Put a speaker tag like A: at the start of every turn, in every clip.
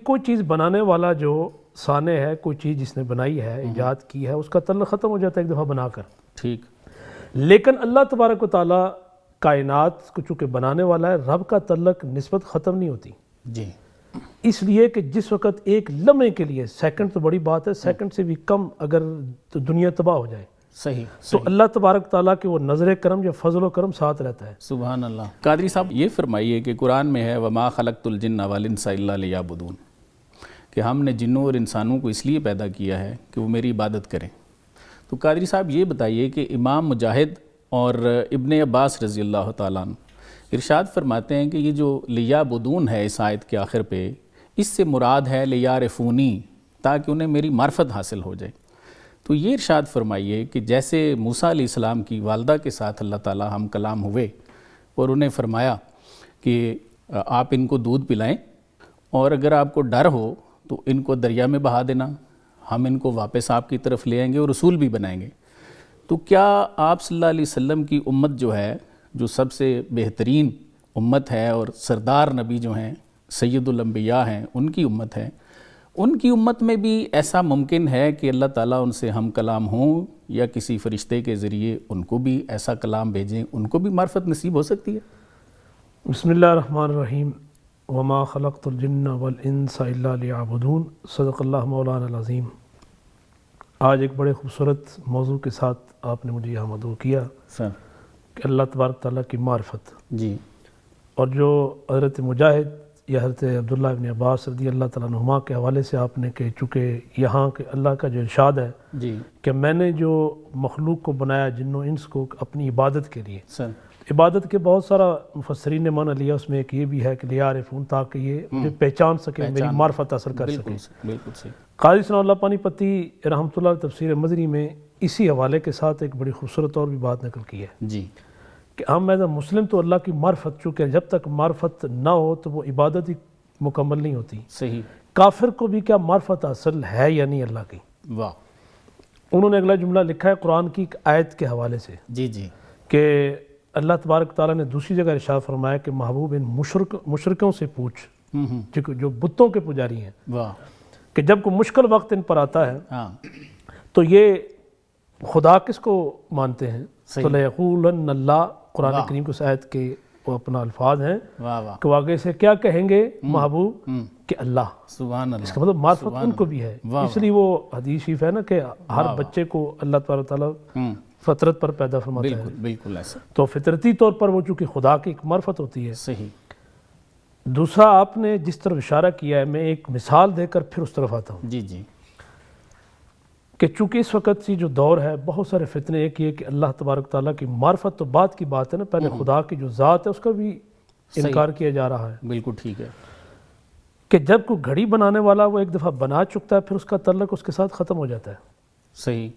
A: کوئی چیز بنانے والا جو صانع ہے، کوئی چیز جس نے بنائی ہے، ایجاد کی ہے، اس کا تعلق ختم ہو جاتا ہے ایک دفعہ بنا کر.
B: ٹھیک.
A: لیکن اللہ تبارک و تعالیٰ کائنات کو چونکہ بنانے والا ہے، رب کا تعلق نسبت ختم نہیں ہوتی.
B: جی.
A: اس لیے کہ جس وقت ایک لمحے کے لیے، سیکنڈ تو بڑی بات ہے، سیکنڈ سے بھی کم اگر تو دنیا تباہ ہو جائے،
B: صحیح.
A: تو اللہ تبارک تعالیٰ کے وہ نظر کرم یا فضل و کرم ساتھ رہتا ہے.
B: سبحان اللہ. قادری صاحب یہ فرمائیے کہ قرآن میں ہے وَمَا خَلَقْتُ الْجِنَّ وَالْإِنسَ إِلَّا لِيَعْبُدُونِ، کہ ہم نے جنوں اور انسانوں کو اس لیے پیدا کیا ہے کہ وہ میری عبادت کریں. تو قادری صاحب یہ بتائیے کہ امام مجاہد اور ابن عباس رضی اللہ تعالیٰ عنہ ارشاد فرماتے ہیں کہ یہ جو لیعبدون ہے اس آیت کے آخر پہ، اس سے مراد ہے لیعرفونی، تاکہ انہیں میری معرفت حاصل ہو جائے. تو یہ ارشاد فرمائیے کہ جیسے موسیٰ علیہ السلام کی والدہ کے ساتھ اللہ تعالیٰ ہم کلام ہوئے اور انہیں فرمایا کہ آپ ان کو دودھ پلائیں، اور اگر آپ کو ڈر ہو تو ان کو دریا میں بہا دینا، ہم ان کو واپس آپ کی طرف لے آئیں گے اور رسول بھی بنائیں گے. تو کیا آپ صلی اللہ علیہ وسلم کی امت جو ہے، جو سب سے بہترین امت ہے اور سردار نبی جو ہیں، سید الانبیاء ہیں، ان کی امت ہے، ان کی امت میں بھی ایسا ممکن ہے کہ اللہ تعالیٰ ان سے ہم کلام ہوں، یا کسی فرشتے کے ذریعے ان کو بھی ایسا کلام بھیجیں، ان کو بھی معرفت نصیب ہو سکتی ہے؟
A: بسم اللہ الرحمن الرحیم. وما خلقت الجن والانس الا لیعبدون. صدق اللہ مولانا العظیم. آج ایک بڑے خوبصورت موضوع کے ساتھ آپ نے مجھے یہاں مدعو کیا
B: سر
A: کہ اللہ تبارک تعالیٰ کی معرفت.
B: جی.
A: اور جو حضرت مجاہد یا حضرت عبداللہ ابن عباس رضی اللہ تعالیٰ عنہما کے حوالے سے آپ نے کہ چونکہ یہاں کے اللہ کا جو ارشاد ہے
B: جی
A: کہ میں نے جو مخلوق کو بنایا، جن و انس کو، اپنی عبادت کے لیے.
B: سر
A: عبادت کے بہت سارا مفسرین نے معنی لیا، اس میں ایک یہ بھی ہے کہ لیعرفون، تاکہ یہ مجھے پہچان سکے، میری معرفت حاصل کر سکے.
B: بالکل صحیح.
A: قاضی ثناء اللہ پانی پتی رحمۃ اللہ تفسیر مدنی میں اسی حوالے کے ساتھ ایک بڑی خوبصورت اور بھی بات نقل کی ہے
B: جی
A: کہ ہم ایز اے مسلم تو اللہ کی معرفت، چونکہ جب تک معرفت نہ ہو تو وہ عبادت ہی مکمل نہیں ہوتی.
B: صحیح.
A: کافر کو بھی کیا معرفت حاصل ہے یا نہیں اللہ کی؟
B: واہ.
A: انہوں نے اگلا جملہ لکھا ہے قرآن کی ایک آیت کے حوالے سے
B: جی جی
A: کہ اللہ تبارک تعالیٰ نے دوسری جگہ ارشاد فرمایا کہ محبوب ان مشرکوں سے پوچھ جو بتوں کے پجاری ہیں،
B: واہ،
A: کہ جب کوئی مشکل وقت ان پر آتا ہے
B: ہاں
A: تو یہ خدا کس کو مانتے ہیں؟
B: صحیح.
A: تو لَيَقُولَنَّ اللہ، قرآن کریم کی اس آیت کے وہ اپنا الفاظ ہیں
B: واہ واہ.
A: کہ آگے سے کیا کہیں گے محبوب کہ اللہ.
B: سبحان
A: اس
B: اللہ.
A: کا مطلب معرفت ان کو بھی ہے.
B: واہ
A: اس لیے وہ حدیث شریف ہے نا کہ ہر بچے کو اللہ تبارک تعالیٰ فطرت پر پیدا فرماتا ہے.
B: بالکل بالکل ایسا.
A: تو فطرتی طور پر وہ چونکہ خدا کی ایک معرفت ہوتی ہے.
B: صحیح.
A: دوسرا آپ نے جس طرف اشارہ کیا ہے، میں ایک مثال دے کر پھر اس طرف آتا ہوں
B: جی جی
A: کہ چونکہ اس وقت کی جو دور ہے، بہت سارے فتنے. ایک یہ کہ اللہ تبارک تعالیٰ کی معرفت تو بعد کی بات ہے نا، پہلے خدا کی جو ذات ہے اس کا بھی انکار کیا جا رہا ہے.
B: بالکل ٹھیک ہے
A: کہ جب کوئی گھڑی بنانے والا وہ ایک دفعہ بنا چکتا ہے، پھر اس کا تعلق اس کے ساتھ ختم ہو جاتا ہے.
B: صحیح.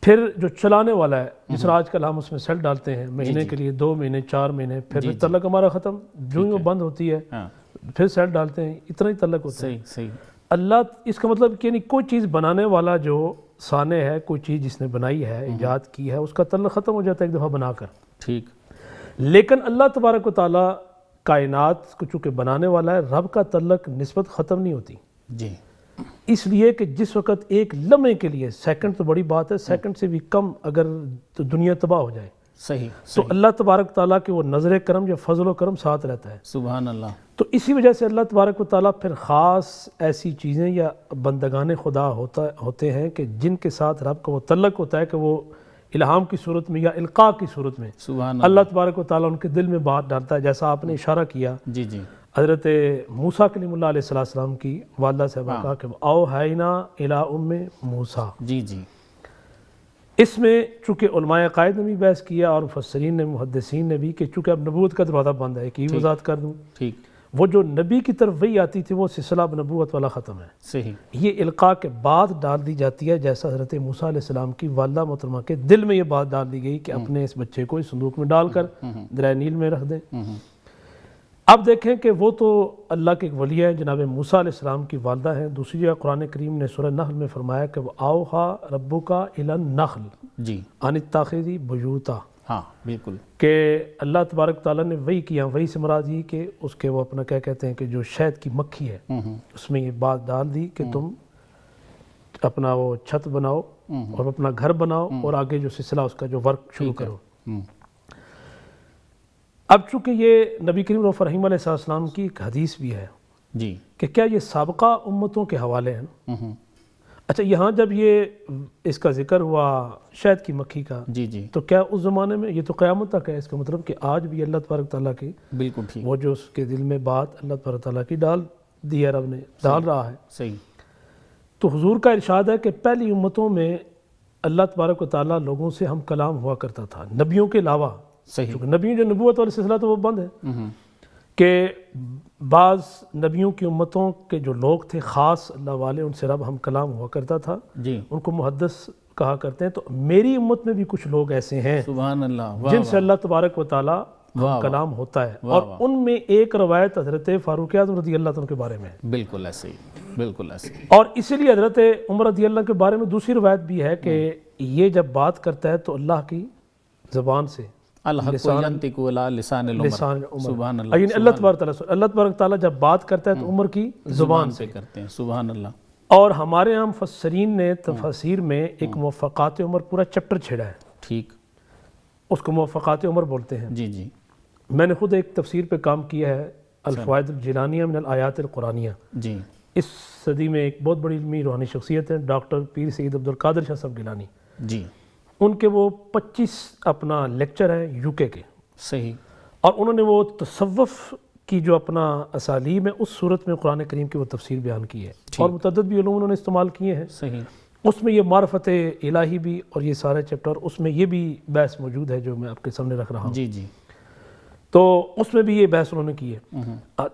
A: پھر جو چلانے والا ہے، جس طرح آج کل ہم اس میں سیل ڈالتے ہیں مہینے کے لیے، 2 مہینے 4 مہینے، پھر تعلق ہمارا ختم. جو ہی وہ بند ہوتی ہے پھر سیل ڈالتے ہیں، اتنا ہی تعلق ہوتا ہے.
B: صحیح صحیح.
A: اللہ اس کا مطلب کہ کوئی چیز بنانے والا جو صانع ہے، کوئی چیز جس نے بنائی ہے، ایجاد کی ہے، اس کا تعلق ختم ہو جاتا ہے ایک دفعہ بنا کر.
B: ٹھیک.
A: لیکن اللہ تبارک و تعالیٰ کائنات کو چونکہ بنانے والا ہے، رب کا تعلق نسبت ختم نہیں ہوتی.
B: جی.
A: اس لیے کہ جس وقت ایک لمحے کے لیے، سیکنڈ تو بڑی بات ہے، سیکنڈ سے بھی کم اگر تو دنیا تباہ ہو جائے،
B: صحیح.
A: تو اللہ تبارک تعالیٰ کے وہ نظر کرم یا فضل و کرم ساتھ رہتا ہے.
B: سبحان اللہ.
A: تو اسی وجہ سے اللہ تبارک و تعالیٰ پھر خاص ایسی چیزیں یا بندگان خدا ہوتے ہیں کہ جن کے ساتھ رب کا وہ تعلق ہوتا ہے کہ وہ الہام کی صورت میں یا القاء کی صورت میں
B: سبحان
A: اللہ تبارک و تعالیٰ ان کے دل میں بات ڈالتا ہے. جیسا آپ نے اشارہ کیا
B: جی جی
A: حضرت موسیٰ کلیم اللہ علیہ السلام کی والدہ صاحبہ کہا کہ اوحینا الی ام موسیٰ.
B: جی جی.
A: اس میں چونکہ علماء عقائد نے بھی بحث کیا اور مفسرین نے، محدثین نے بھی، کہ چونکہ اب نبوت کا دروازہ بند ہے، کہ وضاحت کر دوں،
B: ٹھیک.
A: وہ جو نبی کی طرف وحی آتی تھی وہ سلسلہ نبوت والا ختم ہے.
B: صحیح.
A: یہ القاء کے بعد ڈال دی جاتی ہے، جیسا حضرت موسیٰ علیہ السلام کی والدہ محترمہ کے دل میں یہ بات ڈال دی گئی کہ اپنے اس بچے کو اس صندوق میں ڈال کر دریائے نیل میں رکھ دیں. اب دیکھیں کہ وہ تو اللہ کے ایک ولی ہیں، جناب موسیٰ علیہ السلام کی والدہ ہیں. دوسری جگہ قرآن کریم نے سورہ نحل میں فرمایا کہ وہ اوحیٰ ربک الی النحل
B: جی
A: ان اتخذی بیوتا.
B: ہاں بالکل
A: کہ اللہ تبارک تعالیٰ نے وہی کیا. وہی سے مراد یہ کہ اس کے وہ اپنا کیا کہتے ہیں کہ جو شہد کی مکھی ہے اس میں یہ بات ڈال دی کہ تم اپنا وہ چھت بناؤ اور اپنا گھر بناؤ اور آگے جو سلسلہ اس کا جو ورک شروع کرو. اب چونکہ یہ نبی کریم رؤوف رحیم علیہ السلام کی ایک حدیث بھی ہے
B: جی
A: کہ کیا یہ سابقہ امتوں کے حوالے ہیں. اچھا یہاں جب یہ اس کا ذکر ہوا شہد کی مکھی کا
B: جی جی
A: تو کیا اس زمانے میں، یہ تو قیامت تک ہے، اس کا مطلب کہ آج بھی اللہ تبارک تعالیٰ کی
B: بالکل ٹھیک
A: وہ جو اس کے دل میں بات اللہ تبارک تعالیٰ کی ڈال دی ہے، رب نے ڈال رہا ہے.
B: صحیح.
A: تو حضور کا ارشاد ہے کہ پہلی امتوں میں اللہ تبارک و تعالیٰ لوگوں سے ہم کلام ہوا کرتا تھا نبیوں کے علاوہ.
B: صحیح.
A: کیونکہ نبیوں جو نبوت والا سلسلہ تو وہ بند ہے کہ بعض نبیوں کی امتوں کے جو لوگ تھے خاص اللہ والے، ان سے رب ہم کلام ہوا کرتا تھا،
B: جی
A: ان کو محدث کہا کرتے ہیں. تو میری امت میں بھی کچھ لوگ ایسے ہیں
B: سبحان اللہ،
A: جن سے اللہ تبارک و تعالیٰ کلام ہوتا ہے، اور ان میں ایک روایت حضرت فاروق اعظم رضی اللہ عنہ کے بارے میں ہے.
B: بالکل ایسے ہی، بالکل ایسے ہی.
A: اور اسی لیے حضرت عمر رضی اللہ کے بارے میں دوسری روایت بھی ہے کہ یہ جب بات کرتا ہے تو اللہ کی زبان سے
B: الحق ینطق علی لسان العمر. سبحان اللہ.
A: یعنی اللہ تبارک تعالیٰ جب بات کرتا ہے تو عمر کی زبان
B: سے کرتے ہیں. سبحان اللہ.
A: اور ہمارے یہاں مفسرین نے تفاسیر میں ایک موافقات عمر پورا چیپٹر چھیڑا ہے.
B: ٹھیک.
A: اس کو موافقات عمر بولتے ہیں.
B: جی جی.
A: میں نے خود ایک تفسیر پہ کام کیا ہے، الفوائد الجیلانیہ من الآیات القرآنیہ.
B: جی.
A: اس صدی میں ایک بہت بڑی علمی روحانی شخصیت ہے ڈاکٹر پیر سید عبدالقادر شاہ صاحب گیلانی.
B: جی.
A: ان کے وہ 25 اپنا لیکچر ہیں یو کے کے.
B: صحیح.
A: اور انہوں نے وہ تصوف کی جو اپنا اسالیب ہے اس صورت میں قرآن کریم کی وہ تفسیر بیان کی ہے، اور متعدد بھی علوم انہوں نے استعمال کیے ہیں.
B: صحیح.
A: اس میں یہ معرفت الہی بھی اور یہ سارے چیپٹر، اس میں یہ بھی بحث موجود ہے جو میں آپ کے سامنے رکھ رہا ہوں.
B: جی جی.
A: تو اس میں بھی یہ بحث انہوں نے کی ہے.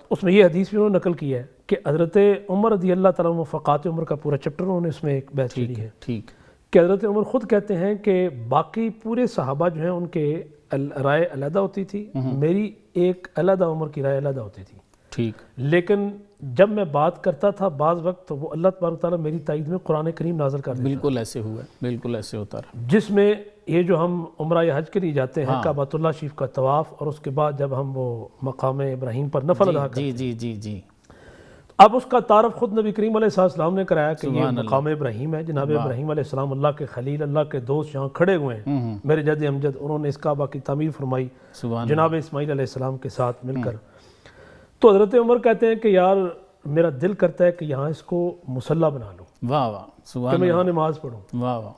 A: اس میں یہ حدیث بھی انہوں نے نقل کی ہے کہ حضرت عمر رضی اللہ تعالیٰ عنہ فقات عمر کا پورا چیپٹر انہوں نے اس میں ایک بحث کی ہے.
B: ٹھیک.
A: کہ حضرت عمر خود کہتے ہیں کہ باقی پورے صحابہ جو ہیں ان کے رائے علیحدہ ہوتی تھی، میری ایک علیحدہ عمر کی رائے علیحدہ ہوتی تھی.
B: ٹھیک.
A: لیکن جب میں بات کرتا تھا بعض وقت تو وہ اللہ تبارک تعالیٰ میری تائید میں قرآن کریم نازل کر دیتا.
B: بالکل ایسے ہوا، بالکل ایسے ہوتا رہا.
A: جس میں یہ جو ہم عمرہ یا حج کے لیے جاتے ہیں کعبۃ اللہ شریف کا طواف، اور اس کے بعد جب ہم وہ مقام ابراہیم پر نفل ادا کرتے ہیں.
B: جی جی جی.
A: اب اس کا تعارف خود نبی کریم علیہ السلام نے کرایا کہ یہ مقام ابراہیم ہے. جناب ابراہیم علیہ السلام اللہ کے خلیل، اللہ کے دوست یہاں کھڑے ہوئے ہیں. میرے جد امجد انہوں نے اس کعبہ کی تعمیر فرمائی جناب اسماعیل علیہ السلام کے ساتھ مل کر. تو حضرت عمر کہتے ہیں کہ یار میرا دل کرتا ہے کہ یہاں اس کو مصلی بنا لوں،
B: واہ واہ سبحان
A: کہ میں یہاں نماز پڑھوں.
B: واہ واہ.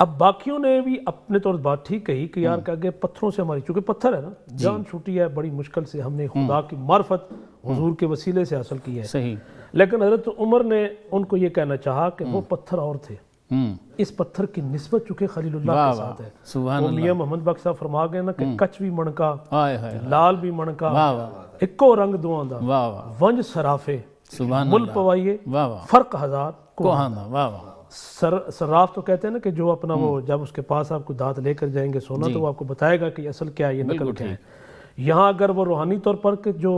A: اب باقیوں نے بھی اپنے طور بات ٹھیک کہی کہ یار کہ آگے پتھروں سے ہماری، چونکہ پتھر ہے نا، جان چھوٹی ہے، بڑی مشکل سے ہم نے خدا کی معرفت حضور کے وسیلے سے حاصل کی ہے.
B: صحیح.
A: لیکن حضرت عمر نے ان کو یہ کہنا چاہا کہ وہ پتھر اور تھے، اس پتھر کی نسبت چونکہ خلیل اللہ کے ساتھ ہے.
B: سبحان
A: وہ میاں محمد بخش صاحب فرما گئے نا کہ کچ بھی منکا،
B: اللہ.
A: لال بھی منکا،
B: واہ واہ.
A: اکو رنگ دواں دا،
B: واہ واہ.
A: ونج سرافے،
B: سبحان
A: مل
B: اللہ.
A: پوائیے،
B: واہ واہ.
A: فرق ہزار
B: کوہانا. واہ واہ.
A: صراف تو کہتے ہیں نا کہ جو اپنا وہ جب اس کے پاس آپ کو دانت لے کر جائیں گے سونا تو وہ آپ کو بتائے گا کہ یہ اصل کیا ہے، یہ نقل کیا ہے. یہاں اگر وہ روحانی طور پر کہ جو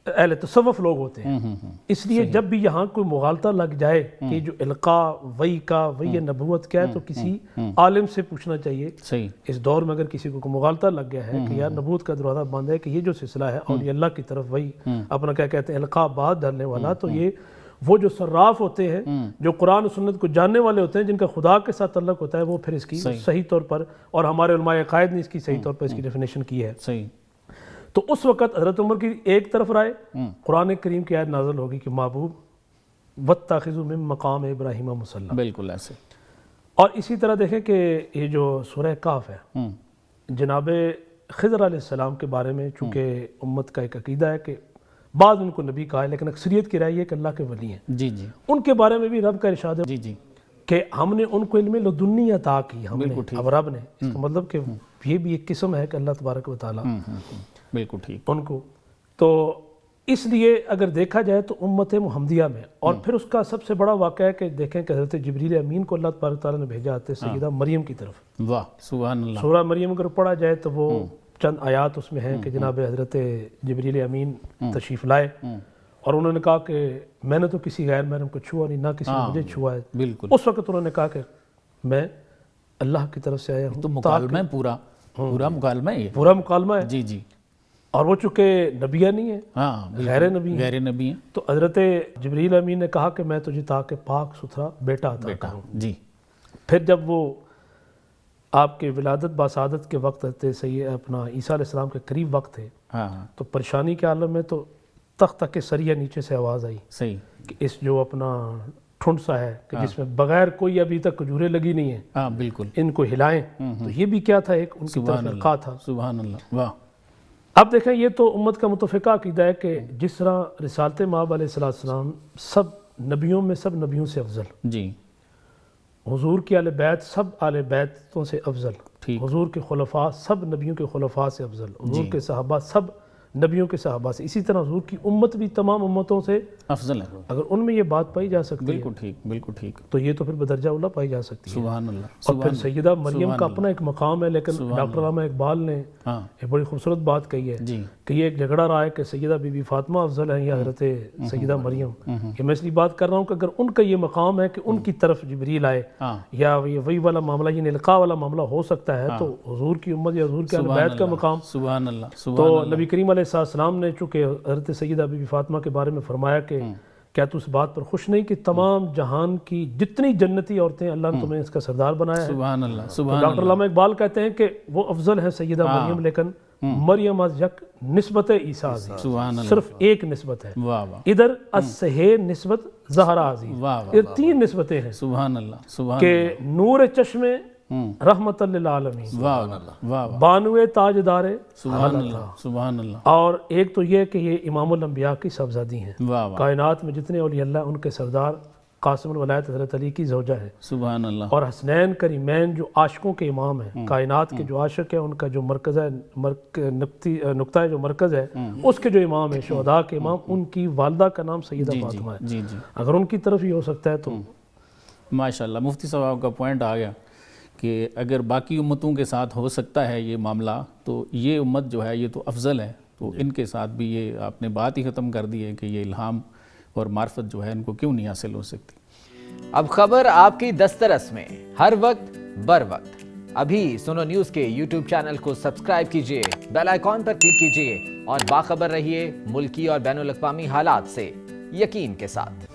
A: اہل تصوف لوگ ہوتے ہیں، اس لیے جب بھی یہاں کوئی مغالطہ لگ جائے کہ جو القاء وحی کا وحی نبوت کیا ہے تو کسی عالم سے پوچھنا چاہیے.
B: صحیح.
A: اس دور میں اگر کسی کو مغالطہ لگ گیا ہے کہ یار نبوت کا دروازہ بند ہے، کہ یہ جو سلسلہ ہے اور یہ اللہ کی طرف وہی اپنا کیا کہتے ہیں القاء بات ڈالنے والا، تو یہ وہ جو صراف ہوتے ہیں، جو قرآن و سنت کو جاننے والے ہوتے ہیں، جن کا خدا کے ساتھ تعلق ہوتا ہے، وہ پھر اس کی صحیح طور پر، اور ہمارے علماء عقائد نے اس کی صحیح طور پر اس کی ڈیفینیشن کی ہے.
B: صحیح.
A: تو اس وقت حضرت عمر کی ایک طرف رائے، قرآن کریم کی آیت نازل ہوگی کہ محبوب واتخذوا من مقام ابراہیم مصلی.
B: بالکل ایسے.
A: اور اسی طرح دیکھیں کہ یہ جو سورہ کاف ہے، جناب خضر علیہ السلام کے بارے میں چونکہ امت کا ایک عقیدہ ہے کہ بعض ان کو نبی کہا ہے، لیکن اکثریت کی رائے یہ کہ اللہ کے ولی ہیں.
B: جی جی.
A: ان کے بارے میں بھی رب کا ارشاد ہے
B: جی جی
A: کہ ہم نے ان کو علم لدنی عطا کی، ہم نے، اب رب نے، اس کا مطلب کہ یہ بھی ایک قسم ہے کہ اللہ تبارک و تعالیٰ
B: بالکل ٹھیک
A: ان کو. تو اس لیے اگر دیکھا جائے تو امت محمدیہ میں، اور پھر اس کا سب سے بڑا واقعہ ہے کہ دیکھیں کہ حضرت جبریل امین کو اللہ تبارک تعالیٰ نے بھیجا آتے سیدہ مریم کی طرف.
B: واہ سبحان اللہ.
A: سورہ مریم اگر پڑھا جائے تو وہ چند آیات اس میں ہیں کہ جناب حضرت جبریل امین تشریف لائے اور انہوں نے کہا کہ میں نے تو کسی غیر محرم کو چھوا نہیں، نہ کسی نے مجھے چھوا ہے.
B: بالکل.
A: اس وقت انہوں نے کہا کہ میں اللہ کی طرف سے آیا ہوں.
B: تو مکالمہ پورا. پورا مکالمہ ہے یہ.
A: پورا مکالمہ ہے.
B: جی جی.
A: اور وہ چونکہ نبیہ نہیں ہے,
B: ہاں
A: غیر نبی ہیں,
B: غیر نبی ہیں.
A: تو حضرت جبریل امین نے کہا کہ میں تجھے تاکہ پاک ستھرا بیٹا عطا کروں.
B: جی.
A: پھر جب وہ آپ کے ولادت باسعادت کے وقت تھے, صحیح اپنا عیسیٰ علیہ السلام کے قریب وقت تھے,
B: ہاں
A: تو پریشانی کے عالم میں تو تخت تک کے سریہ نیچے سے آواز آئی
B: صحیح
A: کہ اس جو اپنا ٹھنڈ سا ہے کہ جس میں بغیر کوئی ابھی تک کھجوریں لگی نہیں ہیں,
B: ہاں بالکل,
A: ان کو ہلائیں. تو یہ بھی کیا تھا, ایک ان کی طرف القاء تھا.
B: سبحان اللہ. واہ.
A: اب دیکھیں یہ تو امت کا متفقہ عقیدہ ہے کہ جس طرح رسالت مآب علیہ السلام سب نبیوں میں سب نبیوں سے افضل,
B: جی
A: حضور کی اہل بیت سب اہل بیتوں سے افضل,
B: ٹھیک,
A: حضور کے خلفاء سب نبیوں کے خلفاء سے افضل, حضور کے صحابہ سب نبیوں کے صحابہ سے, اسی طرح حضور کی امت بھی تمام امتوں سے
B: افضل ہے.
A: اگر ان میں یہ بات پائی جا سکتی ہے
B: بالکل ٹھیک, بالکل ٹھیک.
A: تو یہ تو پھر بدرجہ اولا پائی جا سکتی ہے.
B: سبحان اللہ.
A: اور پھر سیدہ مریم کا اپنا ایک مقام ہے, لیکن ڈاکٹر علامہ اقبال نے
B: ہاں
A: ایک بڑی خوبصورت بات کہی ہے
B: جی
A: کہ یہ ایک جھگڑا رہا ہے کہ سیدہ بی بی فاطمہ افضل ہیں یا حضرت سیدہ مریم. کہ میں اس لیے بات کر رہا ہوں کہ اگر ان کا یہ مقام ہے کہ ان کی طرف جبریل آئے
B: ہاں
A: یا یہ وہی والا معاملہ یعنی القاء والا معاملہ ہو سکتا ہے, تو حضور کی امت یا حضور کے اہل بیت کا مقام.
B: سبحان اللہ.
A: تو نبی کریم علیہ السلام نے چونکہ حضرت سیدہ بی بی فاطمہ کے بارے میں فرمایا کہ کیا تو اس بات پر خوش نہیں کہ تمام جہان کی جتنی جنتی عورتیں اللہ نے تمہیں اس کا سردار بنایا ہے.
B: سبحان اللہ.
A: تو
B: سبحان
A: ڈاکٹر علامہ اقبال کہتے ہیں کہ وہ افضل ہے سیدہ مریم, لیکن مریم از یک نسبت عیسیٰ عزیز,
B: سبحان اللہ.
A: صرف ایک نسبت ہے.
B: واہ واہ.
A: ادھر الصحیح نسبت زہرا عزیز,
B: واہ واہ.
A: یہ تین نسبتیں ہیں
B: سبحان اللہ. سبحان
A: کہ نور چشمے رحمت للعالمین,
B: واہ واہ واہ.
A: بانوے تاجدار,
B: سبحان اللہ. سبحان اللہ.
A: اور ایک تو یہ کہ یہ امام الانبیاء کی صاحبزادی ہیں.
B: واہ واہ.
A: کائنات میں جتنے اولیاء اللہ ان کے سردار قاسم الولایت حضرت علی کی زوجہ ہے,
B: سبحان اللہ.
A: اور حسنین کریمین جو عاشقوں کے امام ہیں, کائنات کے جو عاشق ہیں ان کا جو مرکز ہے, نقطہ جو مرکز ہے اس کے جو امام ہیں, شہداء کے امام, ان کی والدہ کا نام سیدہ فاطمہ ہے.
B: جی جی.
A: اگر ان کی طرف ہی ہو سکتا ہے تو
B: ماشاءاللہ. مفتی صاحب آپ کا پوائنٹ آ گیا کہ اگر باقی امتوں کے ساتھ ہو سکتا ہے یہ معاملہ, تو یہ امت جو ہے یہ تو افضل ہے, تو ان کے ساتھ بھی یہ آپ نے بات ہی ختم کر دی ہے کہ یہ الہام اور معرفت جو ہے ان کو کیوں نہیں حاصل ہو سکتی.
C: اب خبر آپ کی دسترس میں, ہر وقت بر وقت. ابھی سنو نیوز کے یوٹیوب چینل کو سبسکرائب کیجئے, بیل آئیکن پر کلک کیجئے اور باخبر رہیے ملکی اور بین الاقوامی حالات سے یقین کے ساتھ.